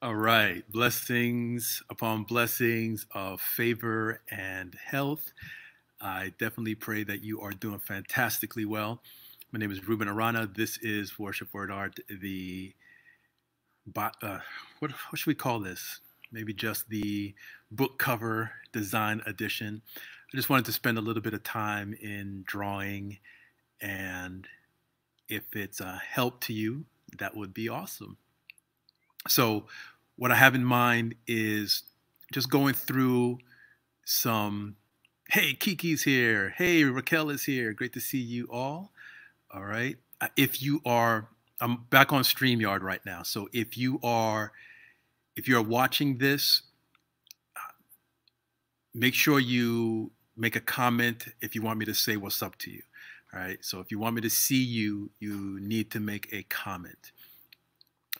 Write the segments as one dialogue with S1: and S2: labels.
S1: All right. Blessings upon blessings of favor and health. I definitely pray that you are doing fantastically well. My name is Ruben Arana. This is Worship Word Art, the, what should we call this? Maybe just the book cover design edition. I just wanted to spend a little bit of time in drawing, and if it's a help to you, that would be awesome. So, what I have in mind is just going through some, hey, Kiki's here. Hey, Raquel is here. Great to see you all. All right. If you are, I'm back on StreamYard right now. So if you're watching this, make sure you make a comment if you want me to say what's up to you. All right. So if you want me to see you, you need to make a comment.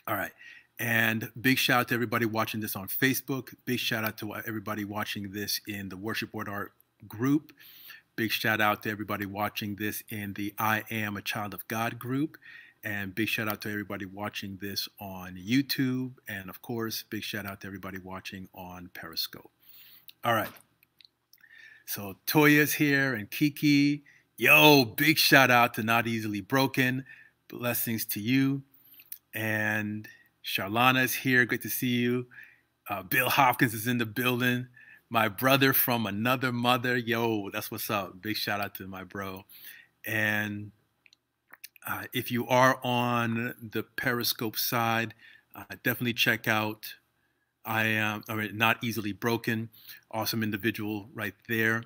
S1: All right. And big shout out to everybody watching this on Facebook. Big shout out to everybody watching this in the Worship Word Art group. Big shout out to everybody watching this in the I Am a Child of God group. And big shout out to everybody watching this on YouTube. And of course, big shout out to everybody watching on Periscope. All right. So Toya's here and Kiki. Yo, big shout out to Not Easily Broken. Blessings to you. And Charlana is here. Great to see you. Bill Hopkins is in the building. My brother from another mother. Yo, that's what's up. Big shout out to my bro. And if you are on the Periscope side, definitely check out Not Easily Broken. Awesome individual right there.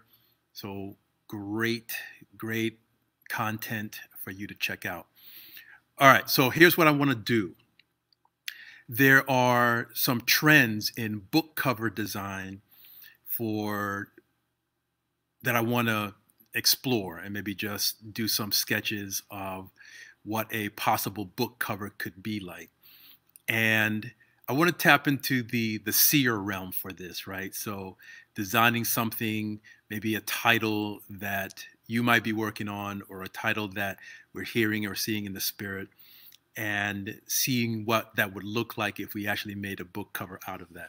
S1: So great content for you to check out. All right, so here's what I want to do. There are some trends in book cover design that I want to explore and maybe just do some sketches of what a possible book cover could be like. And I want to tap into the seer realm for this, right? So designing something, maybe a title that you might be working on or a title that we're hearing or seeing in the spirit, and seeing what that would look like if we actually made a book cover out of that.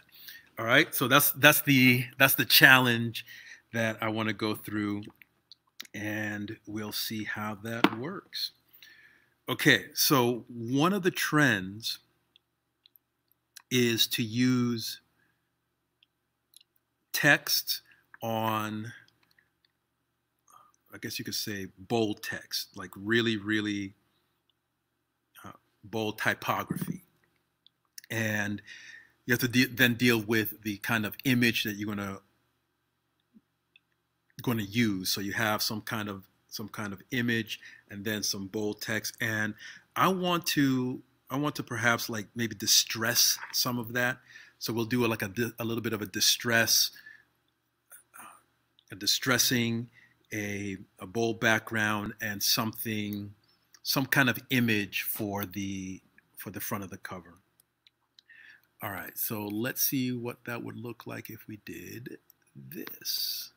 S1: All right, so that's the challenge that I want to go through, and we'll see how that works. Okay, so one of the trends is to use text on, I guess you could say, bold text, like really bold typography. And you have to then deal with the kind of image that you're going to use. So you have some kind of image and then some bold text. And I want to perhaps like maybe distress some of that. So we'll do like a little bit of a distressing, a bold background, and some kind of image for the front of the cover. All right, so let's see what that would look like if we did this.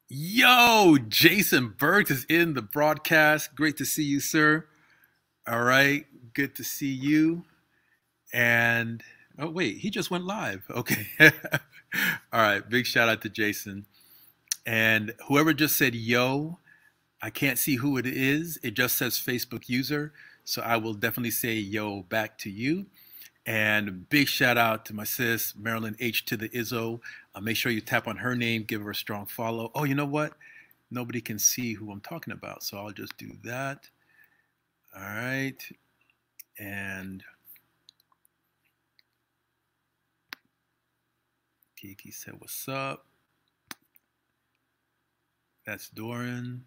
S1: Yo, Jason Burks is in the broadcast. Great to see you, sir. All right, good to see you. And oh wait, he just went live. Okay. All right, big shout out to Jason. And whoever just said yo, I can't see who it is. It just says Facebook user. So I will definitely say yo back to you. And big shout out to my sis, Marilyn H to the Izzo. Make sure you tap on her name, give her a strong follow. Oh, you know what? Nobody can see who I'm talking about. So I'll just do that. All right. And Kiki said, what's up? That's Doran.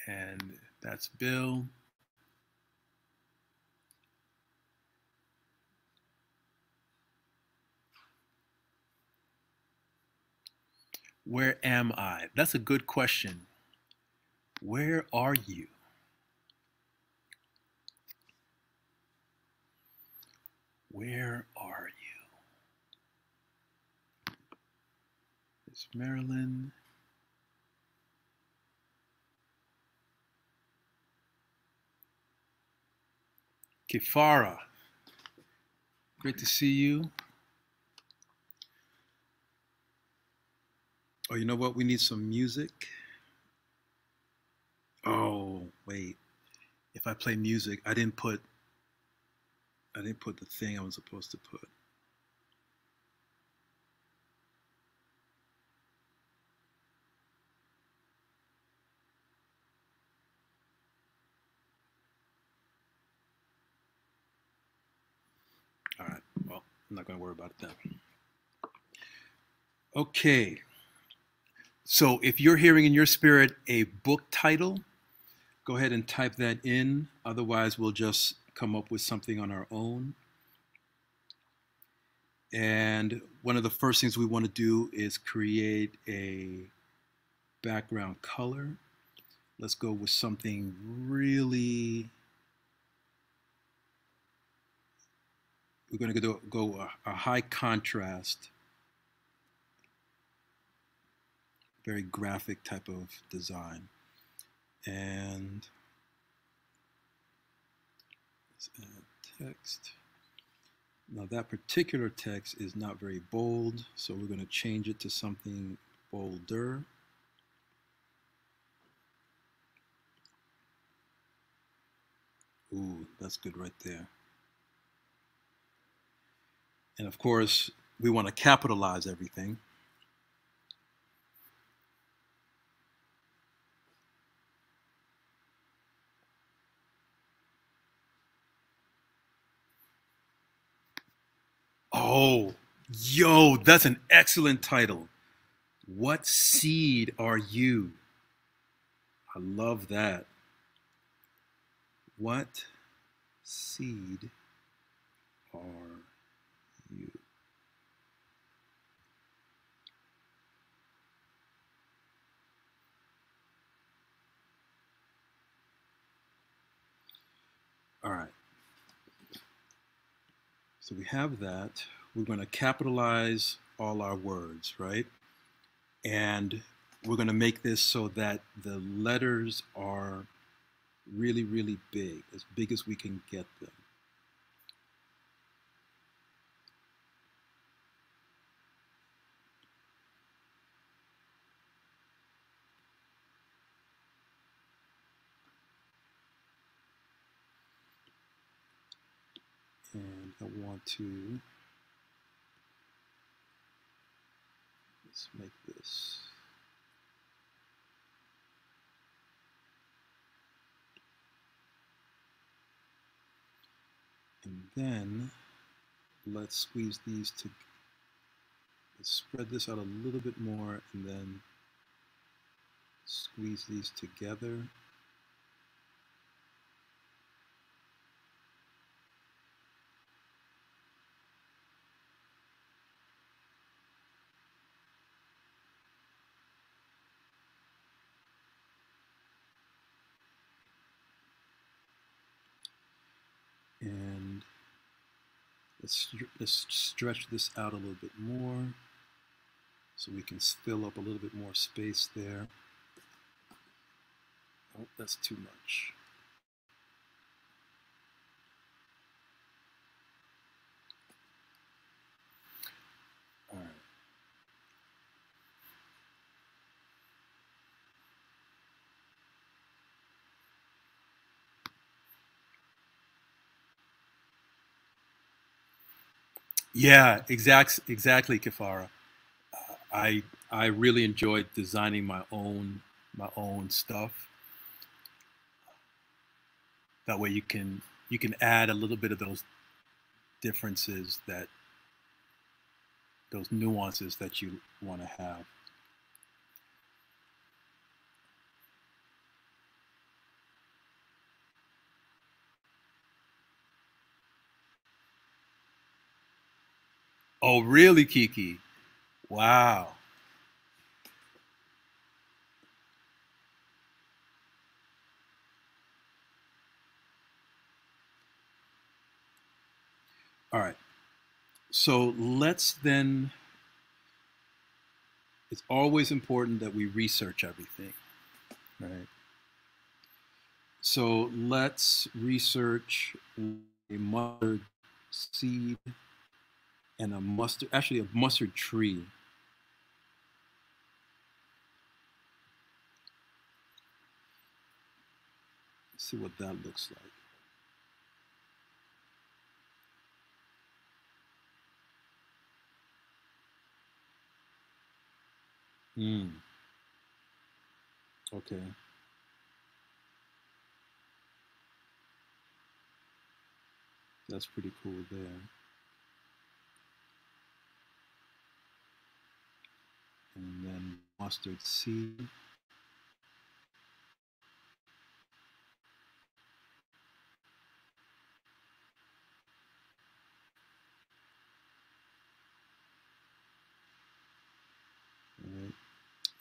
S1: And that's Bill. Where am I? That's a good question. Where are you? Where are you? It's Marilyn. Kifara, great to see you. Oh, you know what? We need some music. Oh, wait. If I play music, I didn't put the thing I was supposed to put. All right. Well, I'm not going to worry about it then. Okay. So if you're hearing in your spirit a book title, go ahead and type that in. Otherwise, we'll just come up with something on our own. And one of the first things we want to do is create a background color. Let's go with something really, we're going to go a high contrast, very graphic type of design. And let's add text. Now that particular text is not very bold, so we're going to change it to something bolder. Ooh, that's good right there. And of course, we want to capitalize everything. Oh, yo, that's an excellent title. What seed are you? I love that. What seed are you? All right. So we have that. We're going to capitalize all our words, right? And we're going to make this so that the letters are really, really big as we can get them. And I want to, let's make this. And then let's squeeze these to, let's spread this out a little bit more and then squeeze these together. And let's stretch this out a little bit more so we can fill up a little bit more space there. Oh, that's too much. All right. Yeah, exactly, Kifara. I really enjoyed designing my own stuff. That way you can add a little bit of those differences, that those nuances that you want to have. Oh, really, Kiki? Wow. All right. So let's then, it's always important that we research everything, right? So let's research a mustard seed and a mustard, actually a mustard tree. Let's see what that looks like. Okay. That's pretty cool there. And then mustard seed. All right.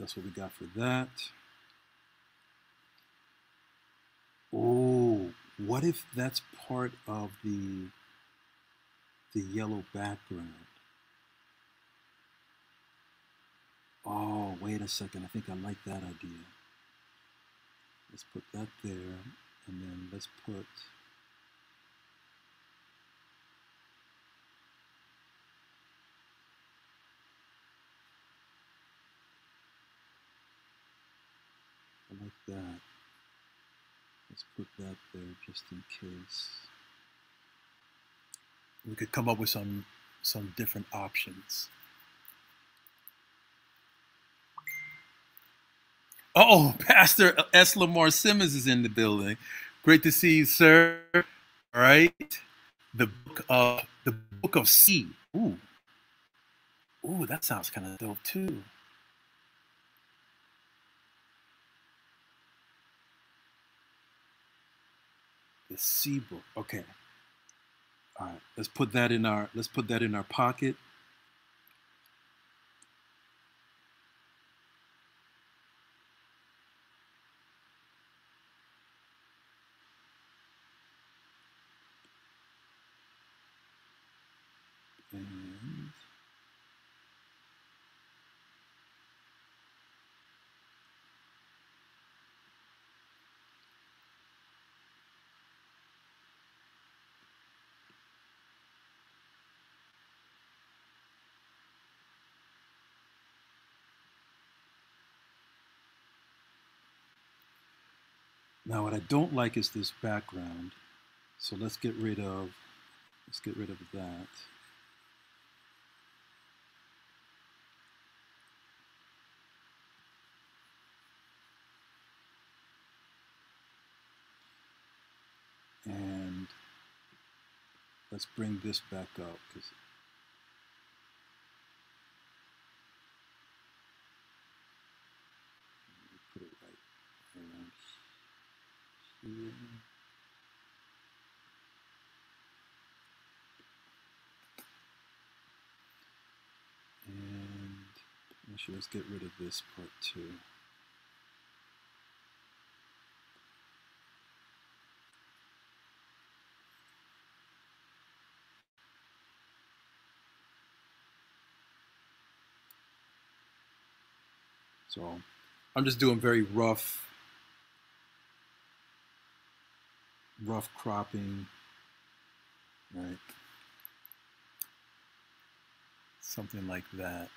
S1: That's what we got for that. Oh, what if that's part of the yellow background? Oh, wait a second. I think I like that idea. Let's put that there, and then let's put I like that. Let's put that there just in case. We could come up with some different options. Oh, Pastor S. Lamar Simmons is in the building. Great to see you, sir. All right. The book of C. Ooh. Ooh, that sounds kind of dope too. The C book. Okay. All right. Let's put that in our pocket. And now what I don't like is this background. So let's get rid of that. And let's bring this back up because put it right around here. And actually, let's get rid of this part too. So I'm just doing very rough cropping, right? Something like that.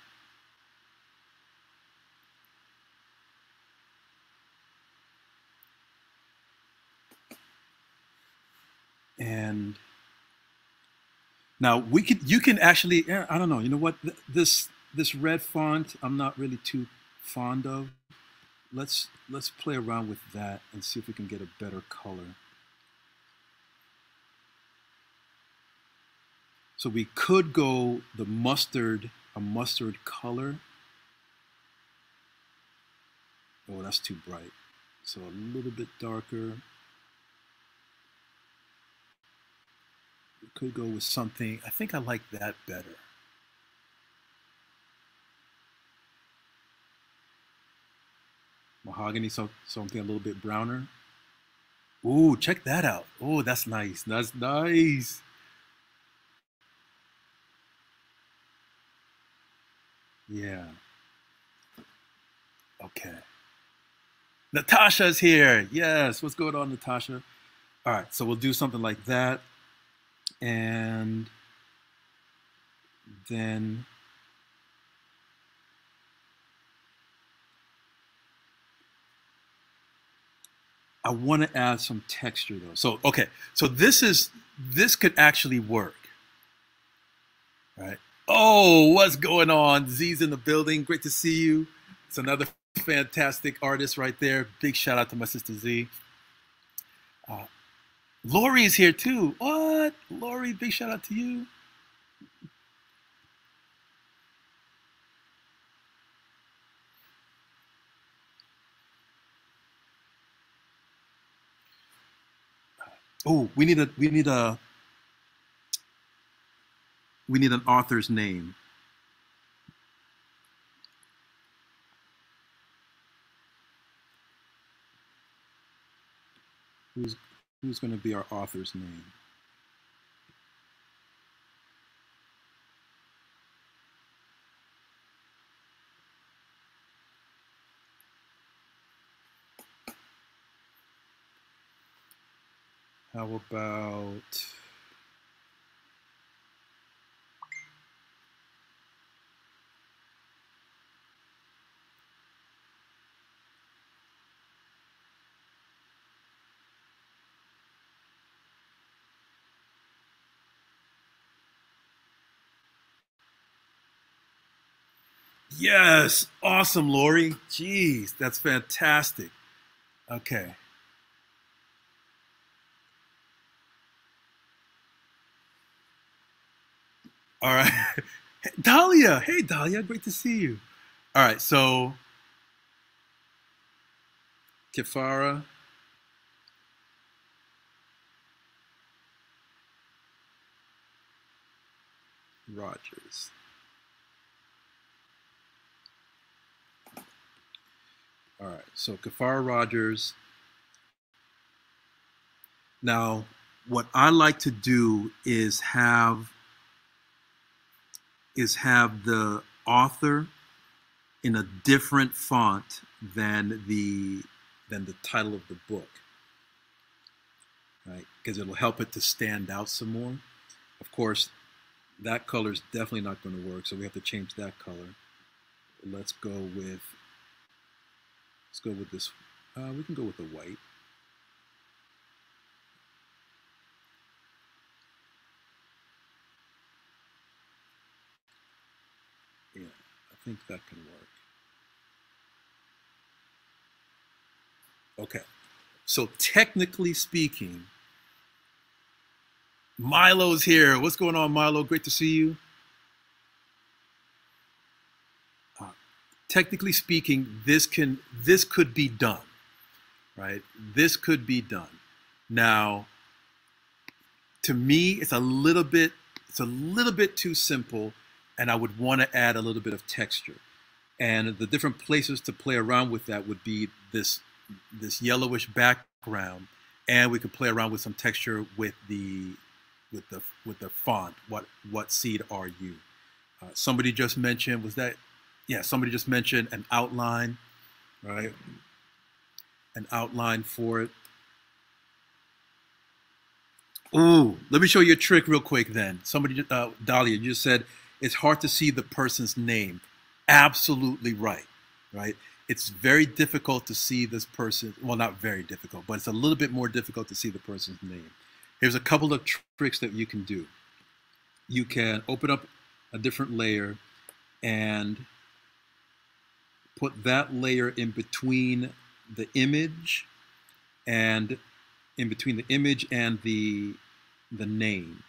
S1: And now you can actually, I don't know, you know what, this red font I'm not really too fond of. Let's play around with that and see if we can get a better color. So we could go a mustard color. Oh, that's too bright. So a little bit darker. We could go with something, I think I like that better. Mahogany, so something a little bit browner. Ooh, check that out. Oh, that's nice. That's nice. Yeah. Okay. Natasha's here. Yes. What's going on, Natasha? All right. So we'll do something like that. And then I want to add some texture though. So, okay. So this could actually work, right? Oh, what's going on? Z's in the building. Great to see you. It's another fantastic artist right there. Big shout out to my sister Z. Lori is here too. What? Lori, big shout out to you. Oh, we need an author's name. Who's going to be our author's name? How about yes, awesome, Lori. Jeez, that's fantastic. Okay. All right. Dahlia. Hey, Dahlia. Great to see you. All right. So, Kifara. Rogers. All right. So, Kifara Rogers. Now, what I like to do is have the author in a different font than the title of the book, right? Because it'll help it to stand out some more. Of course, that color is definitely not going to work, so we have to change that color. Let's go with this. We can go with the white. Yeah, I think that can work. Okay, so technically speaking, Milo's here. What's going on, Milo? Great to see you. Technically speaking, this could be done, right? This could be done. Now, to me, it's a little bit too simple, and I would want to add a little bit of texture. And the different places to play around with that would be this yellowish background, and we could play around with some texture with the font. What seed are you? Somebody just mentioned, was that, yeah, somebody just mentioned an outline, right? An outline for it. Ooh, let me show you a trick real quick then. Somebody, Dahlia, you just said it's hard to see the person's name. Absolutely right, right? It's very difficult to see this person. Well, not very difficult, but it's a little bit more difficult to see the person's name. Here's a couple of tricks that you can do. You can open up a different layer and put that layer in between the image and the name.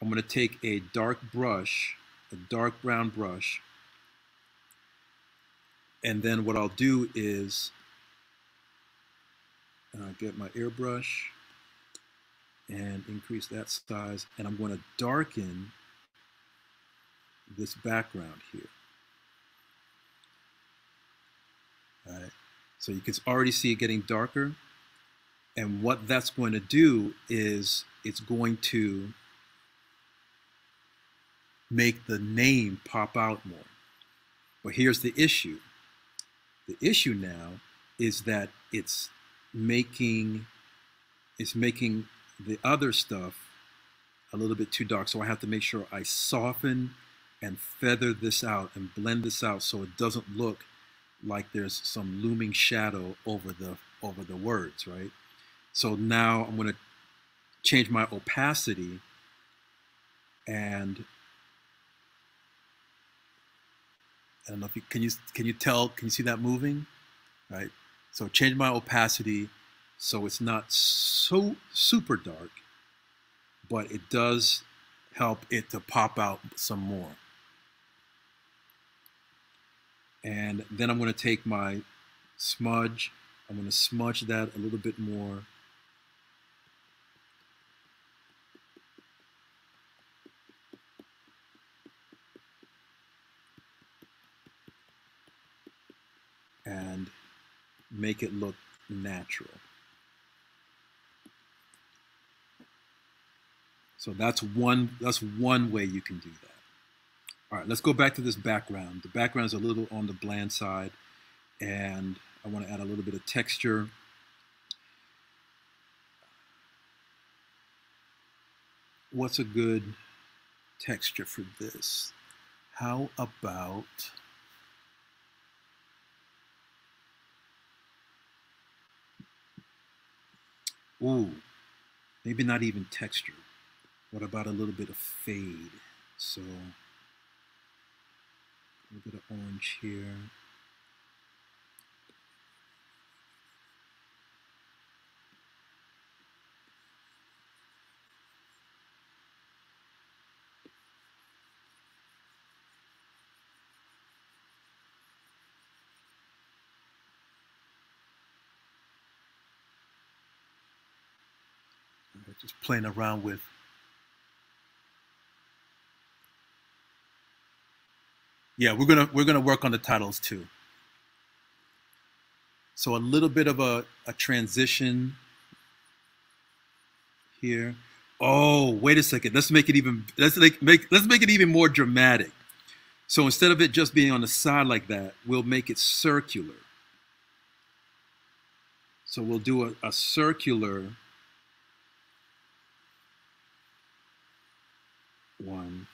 S1: I'm going to take a dark brush, a dark brown brush, and then what I'll do is get my airbrush and increase that size, and I'm going to darken this background here. All right, so you can already see it getting darker, and what that's going to do is it's going to make the name pop out more. But here's the issue. The issue now is that it's making the other stuff a little bit too dark. So I have to make sure I soften and feather this out and blend this out so it doesn't look like there's some looming shadow over the words, right? So now I'm going to change my opacity, and I don't know if you can you see that moving, right? So change my opacity so it's not so super dark, but it does help it to pop out some more. And then I'm going to take my smudge, I'm going to smudge that a little bit more. And make it look natural. So that's one way you can do that. All right, let's go back to this background. The background is a little on the bland side, and I want to add a little bit of texture. What's a good texture for this? How about maybe not even texture. What about a little bit of fade? So a little bit of orange here. Just playing around with we're gonna work on the titles too. So a little bit of a transition here. Oh, wait a second. Let's make it even let's make it even more dramatic. So instead of it just being on the side like that, we'll make it circular. So we'll do a circular one.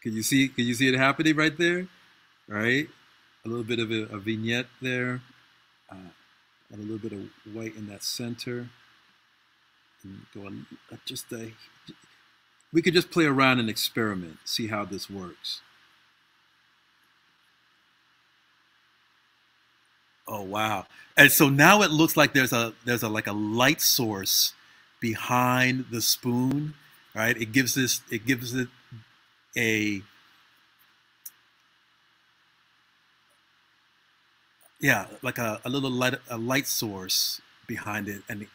S1: Can you see it happening right there? Right? A little bit of a vignette there. And a little bit of white in that center. And go on, we could just play around and experiment, see how this works. Oh wow! And so now it looks like there's like a light source behind the spoon, right? It gives it a like a little light source behind it, and it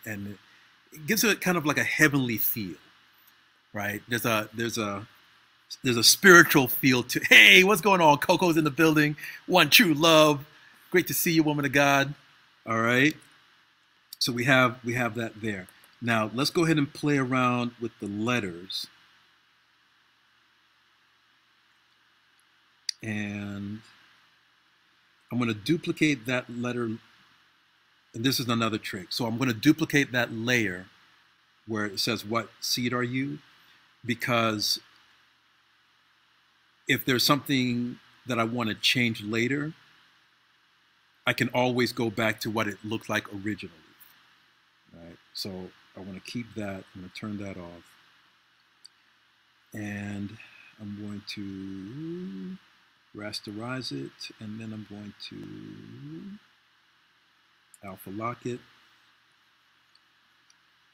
S1: gives it kind of like a heavenly feel, right? There's a spiritual feel to. Hey, what's going on? Coco's in the building. One true love. Great to see you, woman of God. All right. So we have that there. Now let's go ahead and play around with the letters. And I'm going to duplicate that letter. And this is another trick. So I'm going to duplicate that layer where it says, what seed are you? Because if there's something that I want to change later, I can always go back to what it looked like originally. Right? So I want to keep that. I'm going to turn that off. And I'm going to rasterize it, and then I'm going to alpha lock it.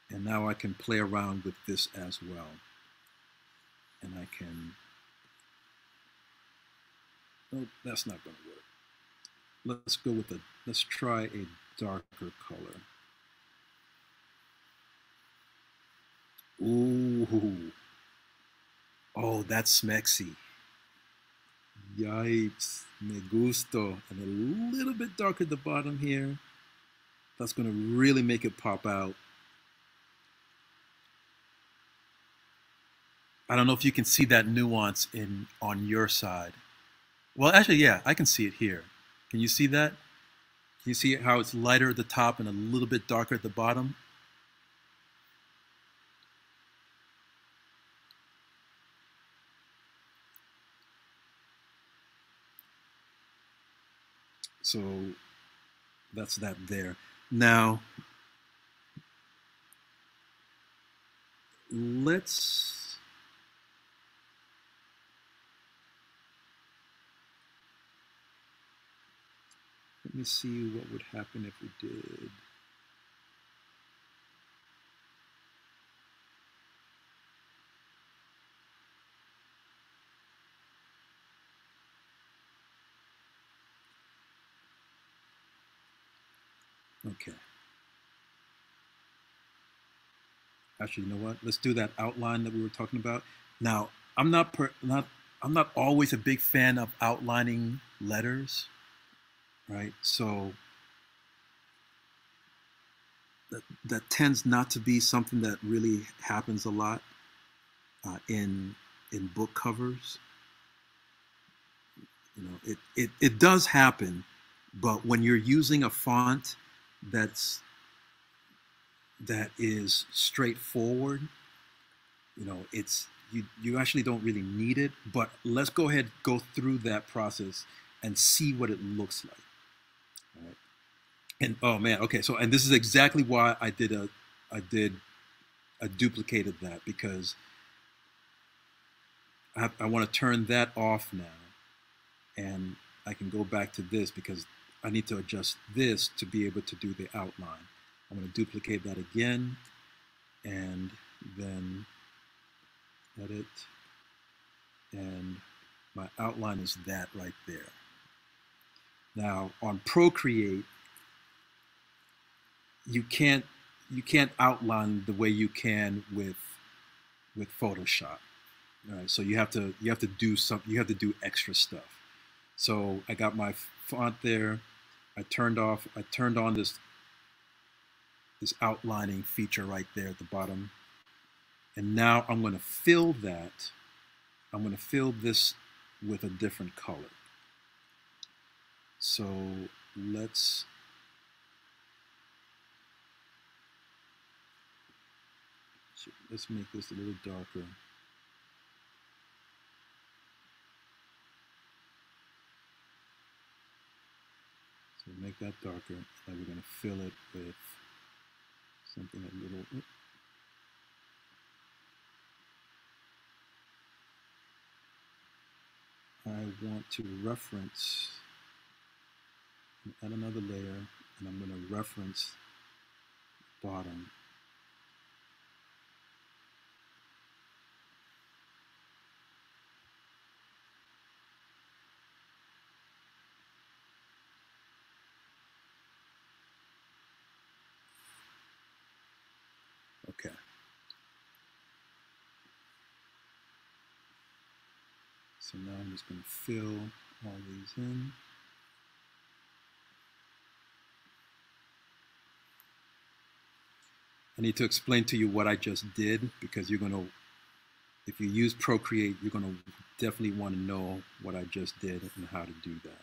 S1: And now I can play around with this as well. And I can, oh, that's not going to work. Let's go with let's try a darker color. Ooh. Oh, that's smexy. Yikes, me gusto. And a little bit darker at the bottom here. That's going to really make it pop out. I don't know if you can see that nuance on your side. Well, actually, yeah, I can see it here. Can you see that? Can you see how it's lighter at the top and a little bit darker at the bottom? So that's that there. Now, let me see what would happen if we did. Okay. Actually, you know what? Let's do that outline that we were talking about. Now, I'm not always a big fan of outlining letters, right? So that tends not to be something that really happens a lot in book covers. You know, it does happen, but when you're using a font that's that is straightforward, you know, you actually don't really need it. But let's go ahead, go through that process and see what it looks like. All right. And oh man, okay. So and this is exactly why I duplicated that, because I want to turn that off now, and I can go back to this because I need to adjust this to be able to do the outline. I'm going to duplicate that again, and then edit, and my outline is that right there. Now on Procreate, you can't outline the way you can with Photoshop. All right, so you have to do extra stuff. So I got my font there. I turned on this outlining feature right there at the bottom. And now I'm going to fill that. I'm going to fill this with a different color. So let's make this a little darker. So make that darker, and we're going to fill it with something a little. I want to reference, add another layer, and I'm going to reference bottom. Okay. So now I'm just going to fill all these in. I need to explain to you what I just did, because you're going to, if you use Procreate, you're going to definitely want to know what I just did and how to do that.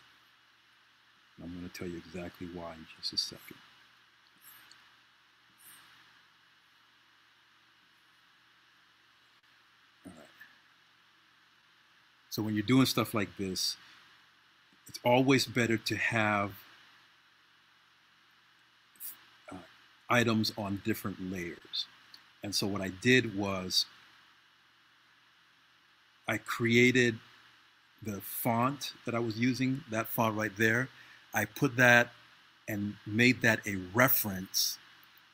S1: And I'm going to tell you exactly why in just a second. All right. So when you're doing stuff like this, it's always better to have items on different layers. And so what I did was I created the font that I was using, that font right there. I put that and made that a reference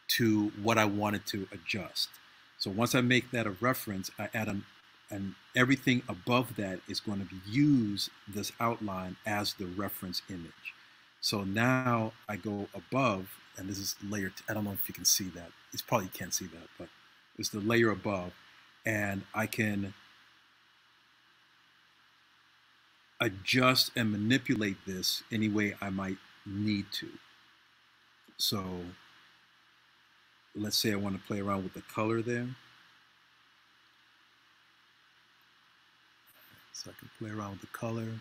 S1: to what I wanted to adjust. So once I make that a reference, I add and everything above that is going to use this outline as the reference image. So now I go above, and this is layer, I don't know if you can see that. It's probably you can't see that, but it's the layer above, and I can adjust and manipulate this any way I might need to. So let's say I want to play around with the color there. So I can play around with the color.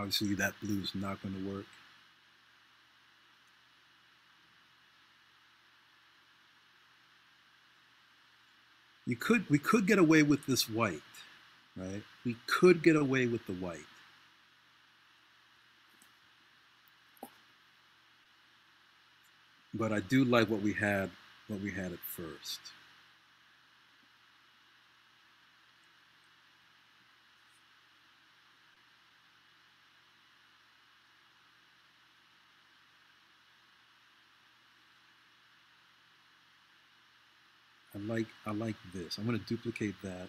S1: Obviously that blue is not going to work. We could get away with this white, right? We could get away with the white. But I do like what we had at first. I like this. I'm going to duplicate that,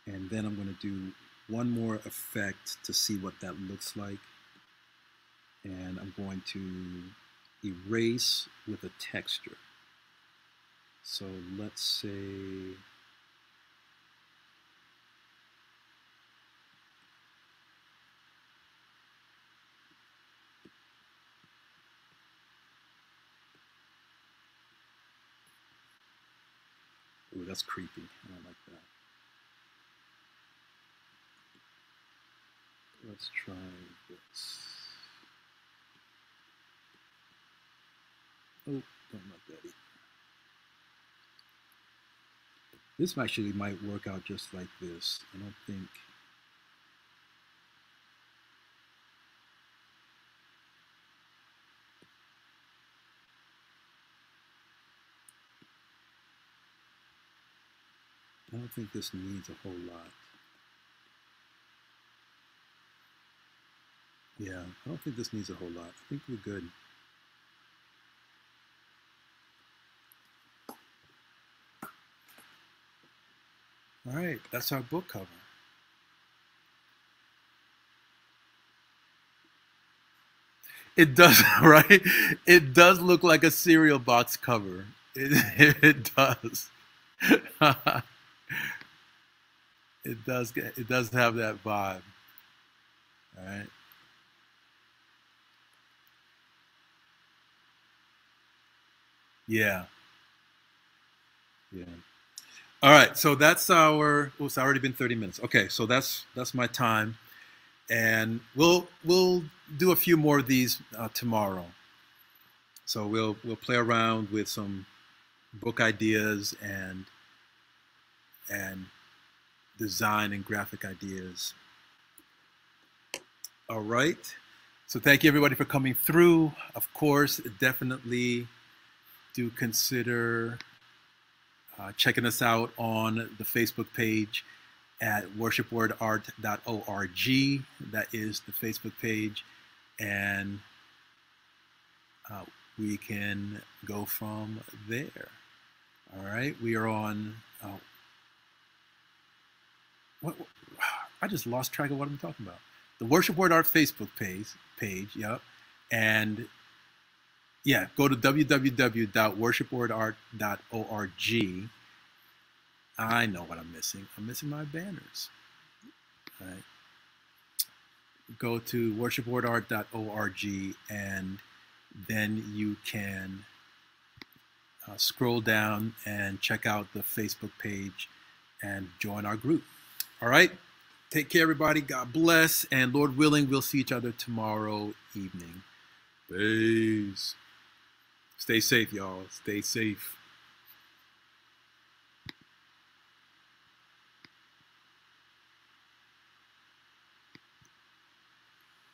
S1: and then I'm going to do one more effect to see what that looks like. And I'm going to erase with a texture. So let's say ooh, that's creepy. I don't like that. Let's try this. Oh, don't like that either. This actually might work out just like this. I don't think. I don't think this needs a whole lot. Yeah, I don't think this needs a whole lot. I think we're good. All right, that's our book cover. It does, right? It does look like a cereal box cover. It does. It does have that vibe. All right. Yeah. Yeah. All right. So that's our. Oh, it's already been 30 minutes. Okay. So that's my time, and we'll do a few more of these tomorrow. So we'll play around with some book ideas and design and graphic ideas. All right. So thank you everybody for coming through. Of course, definitely do consider checking us out on the Facebook page at worshipwordart.org. That is the Facebook page. And we can go from there. All right. We are on. I just lost track of what I'm talking about. The Worship Word Art Facebook page. Yep. And yeah, go to www.worshipwordart.org. I know what I'm missing. I'm missing my banners. All right. Go to worshipwordart.org, and then you can scroll down and check out the Facebook page and join our group. All right. Take care, everybody. God bless. And Lord willing, we'll see each other tomorrow evening. Peace. Stay safe, y'all. Stay safe.